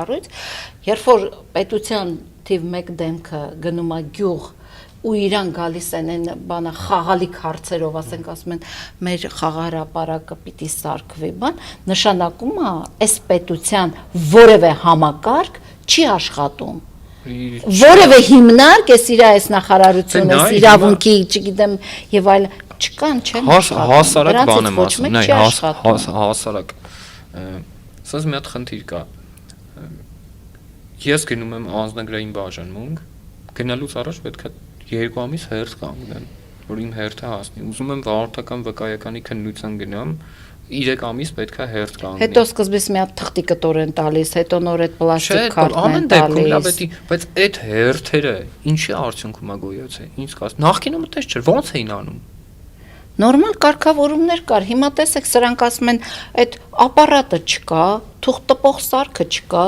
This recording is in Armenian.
կառույց, երբ որ պետության թիվ 1 դեմքը գնում է գյուղ ու իրան գալիս են այն բանը խաղալիք հարցերով, ասենք ասում են մեր խաղահրապարակը պիտի սարքվի, նշանակում է այս պետության որևէ համակարգ չի աշխատում։ Որևէ հիմնարկ էս իր այս նախարարությունը, այս իրավունքի, չգիտեմ, եւ այլ չկան, չեն հասարակ բան եմ ասում, հասարակ։ Սենց մի հատ խնդիր կա։ Ես գնում եմ անձնագրային բաժանմունք, գնալուց առաջ պետք է 2 ամիս հերթ կանգնեմ, որ իմ հերթը հասնի։ Ուզում եմ վարորդական վկայականի քննության գնամ, 3 ամիս պետք է հերթ կանգնի։ Հետո սկզբից մի հատ թղթի կտոր են տալիս, հետո նոր այդ պլաստիկ քարտն են տալիս։ Բայց այդ հերթերը ինչի արդյունքում է գոյացել։ Ինչ կաս։ Նախկինում այդպես չէր, ո՞նց էին անում։ Նորմալ կարգավորումներ կար։ Հիմա տեսեք, սրանք ասում են, այդ ապարատը չկա, թուղթ տպող սարքը չկա,